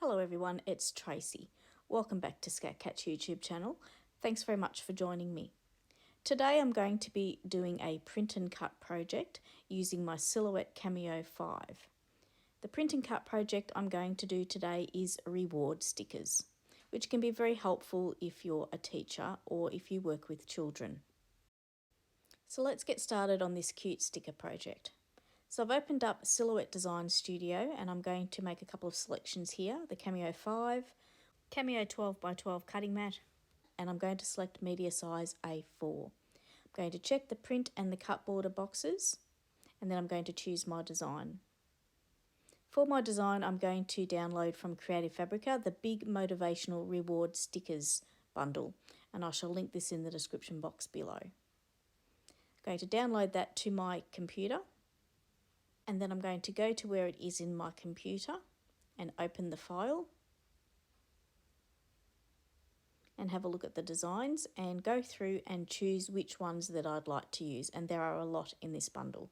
Hello everyone, it's Tracey. Welcome back to SkatKatz YouTube channel. Thanks very much for joining me. Today I'm going to be doing a print and cut project using my Silhouette Cameo 5. The print and cut project I'm going to do today is reward stickers, which can be very helpful if you're a teacher or if you work with children. So let's get started on this cute sticker project. So I've opened up Silhouette Design Studio and I'm going to make a couple of selections here, the Cameo 5, Cameo 12x12 cutting mat, and I'm going to select media size A4. I'm going to check the print and the cut border boxes, and then I'm going to choose my design. For my design, I'm going to download from Creative Fabrica the big Motivational Reward Stickers bundle, and I shall link this in the description box below. I'm going to download that to my computer, and then I'm going to go to where it is in my computer and open the file and have a look at the designs and go through and choose which ones that I'd like to use, and there are a lot in this bundle.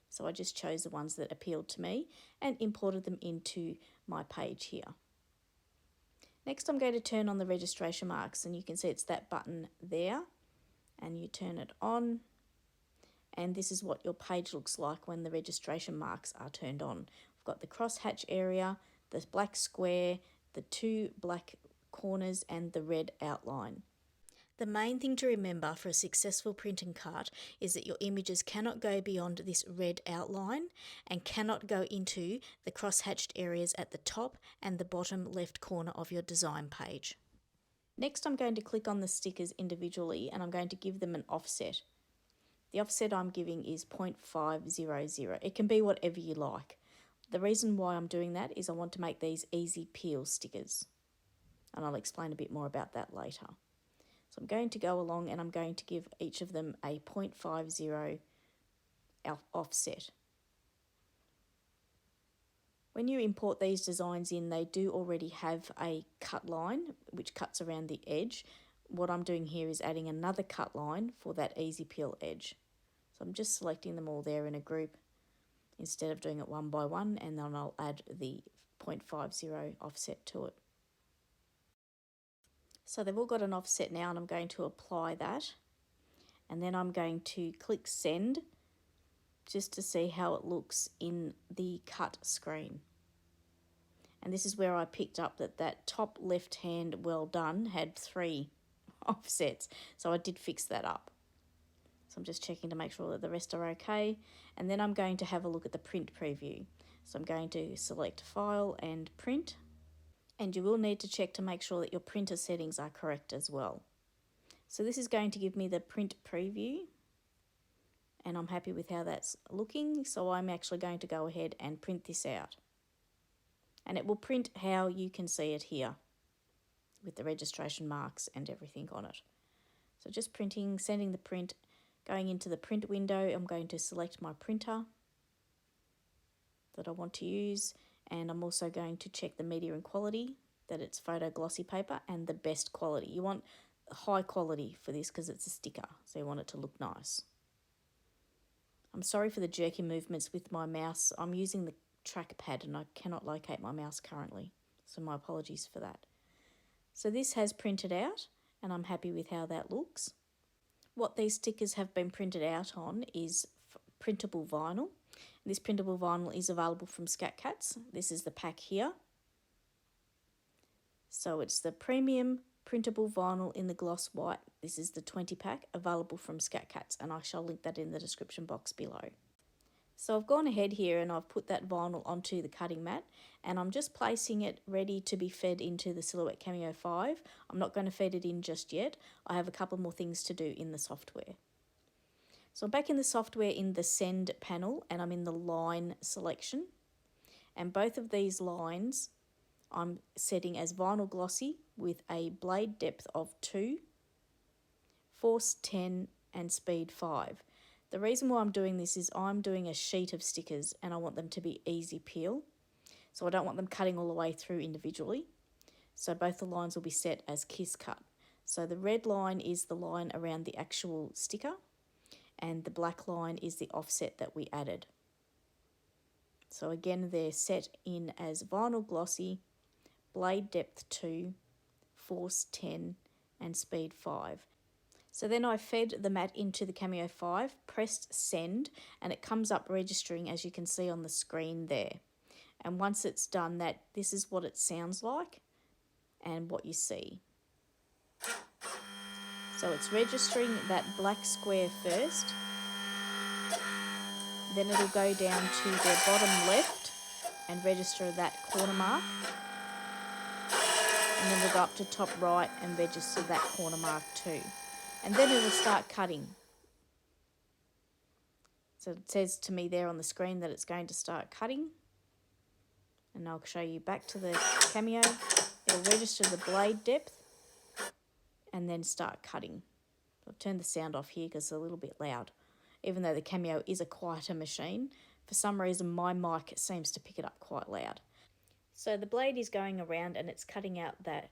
So I just chose the ones that appealed to me and imported them into my page here. Next I'm going to turn on the registration marks, and you can see it's that button there, and you turn it on. And this is what your page looks like when the registration marks are turned on. We've got the crosshatch area, the black square, the two black corners and the red outline. The main thing to remember for a successful print and cut is that your images cannot go beyond this red outline and cannot go into the crosshatched areas at the top and the bottom left corner of your design page. Next I'm going to click on the stickers individually and I'm going to give them an offset. The offset I'm giving is 0.500. It can be whatever you like. The reason why I'm doing that is I want to make these easy peel stickers, and I'll explain a bit more about that later. So I'm going to go along and I'm going to give each of them a 0.50 offset. When you import these designs in, they do already have a cut line which cuts around the edge. What I'm doing here is adding another cut line for that easy peel edge. So I'm just selecting them all there in a group instead of doing it one by one, and then I'll add the 0.50 offset to it. So they've all got an offset now, and I'm going to apply that, and then I'm going to click send just to see how it looks in the cut screen. And this is where I picked up that top left hand well done had 3 offsets, so I did fix that up. So I'm just checking to make sure that the rest are okay, and then I'm going to have a look at the print preview. So I'm going to select File and Print, and you will need to check to make sure that your printer settings are correct as well. So this is going to give me the print preview, and I'm happy with how that's looking, so I'm actually going to go ahead and print this out. And it will print how you can see it here, with the registration marks and everything on it. So just printing, sending the print, going into the print window, I'm going to select my printer that I want to use, and I'm also going to check the media and quality, that it's photo glossy paper and the best quality. You want high quality for this because it's a sticker, so you want it to look nice. I'm sorry for the jerky movements with my mouse. I'm using the trackpad and I cannot locate my mouse currently, so my apologies for that. So this has printed out and I'm happy with how that looks. What these stickers have been printed out on is printable vinyl. This printable vinyl is available from SkatKatz. This is the pack here. So it's the premium printable vinyl in the gloss white. This is the 20 pack available from SkatKatz, and I shall link that in the description box below. So I've gone ahead here and I've put that vinyl onto the cutting mat, and I'm just placing it ready to be fed into the Silhouette Cameo 5. I'm not going to feed it in just yet. I have a couple more things to do in the software. So I'm back in the software in the send panel, and I'm in the line selection, and both of these lines I'm setting as vinyl glossy with a blade depth of 2, force 10 and speed 5. The reason why I'm doing this is I'm doing a sheet of stickers and I want them to be easy peel. So I don't want them cutting all the way through individually. So both the lines will be set as kiss cut. So the red line is the line around the actual sticker, and the black line is the offset that we added. So again, they're set in as vinyl glossy blade depth 2, force 10 and speed 5. So then I fed the mat into the Cameo 5, pressed send, and it comes up registering as you can see on the screen there. And once it's done that, this is what it sounds like and what you see. So it's registering that black square first, then it'll go down to the bottom left and register that corner mark, and then it'll go up to top right and register that corner mark too. And then it'll start cutting. So it says to me there on the screen that it's going to start cutting. And I'll show you back to the Cameo. It'll register the blade depth and then start cutting. I've turned the sound off here because it's a little bit loud. Even though the Cameo is a quieter machine, for some reason my mic seems to pick it up quite loud. So the blade is going around and it's cutting out that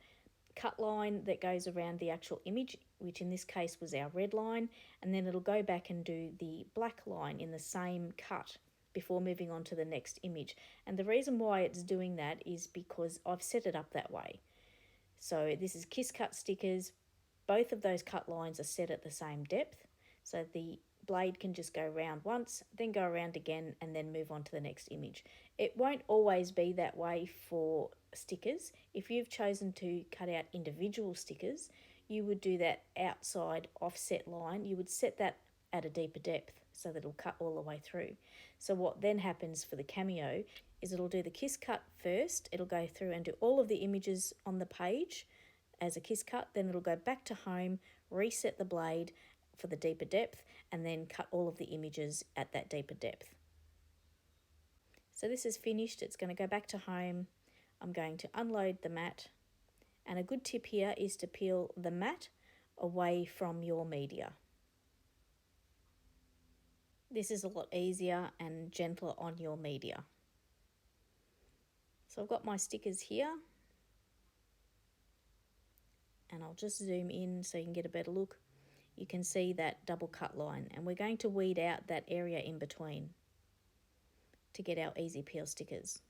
cut line that goes around the actual image, which in this case was our red line, and then it'll go back and do the black line in the same cut before moving on to the next image. And the reason why it's doing that is because I've set it up that way. So this is SkatKatz stickers. Both of those cut lines are set at the same depth, so the blade can just go around once, then go around again, and then move on to the next image. It won't always be that way for stickers. If you've chosen to cut out individual stickers, you would do that outside offset line. You would set that at a deeper depth so that it'll cut all the way through. So what then happens for the Cameo is it'll do the SkatKatz first. It'll go through and do all of the images on the page as a SkatKatz, then it'll go back to home, reset the blade for the deeper depth, and then cut all of the images at that deeper depth. So this is finished. It's going to go back to home. I'm going to unload the mat, and a good tip here is to peel the mat away from your media. This is a lot easier and gentler on your media. So I've got my stickers here, and I'll just zoom in so you can get a better look. You can see that double cut line, and we're going to weed out that area in between to get our easy peel stickers.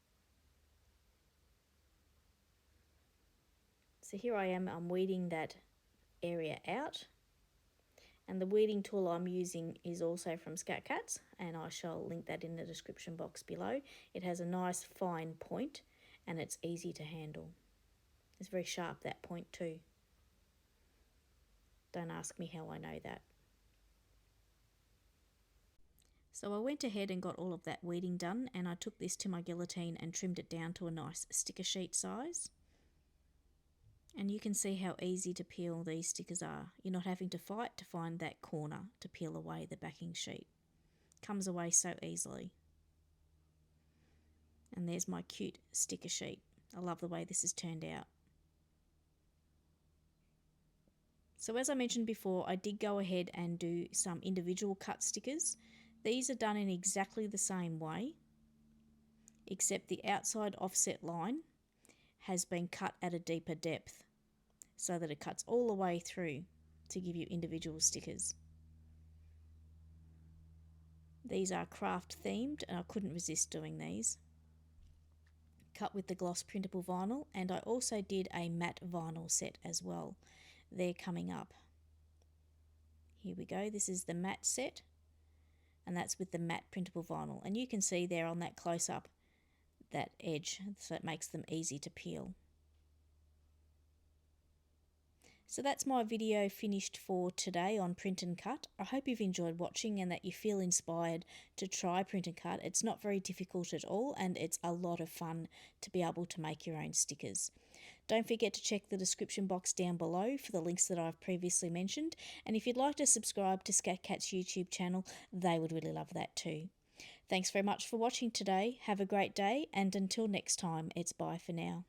So here I am, I'm weeding that area out, and the weeding tool I'm using is also from SkatKatz, and I shall link that in the description box below. It has a nice fine point and it's easy to handle. It's very sharp, that point too. Don't ask me how I know that. So I went ahead and got all of that weeding done, and I took this to my guillotine and trimmed it down to a nice sticker sheet size. And you can see how easy to peel these stickers are. You're not having to fight to find that corner to peel away the backing sheet. Comes away so easily. And there's my cute sticker sheet. I love the way this has turned out. So as I mentioned before, I did go ahead and do some individual cut stickers. These are done in exactly the same way, except the outside offset line has been cut at a deeper depth so that it cuts all the way through to give you individual stickers. These are craft themed, and I couldn't resist doing these. Cut with the gloss printable vinyl, and I also did a matte vinyl set as well. They're coming up. Here we go, this is the matte set, and that's with the matte printable vinyl, and you can see there on that close-up that edge, so it makes them easy to peel. So that's my video finished for today on print and cut. I hope you've enjoyed watching and that you feel inspired to try print and cut. It's not very difficult at all, and it's a lot of fun to be able to make your own stickers. Don't forget to check the description box down below for the links that I've previously mentioned, and if you'd like to subscribe to SkatKatz YouTube channel, they would really love that too. Thanks very much for watching today. Have a great day, and until next time, it's bye for now.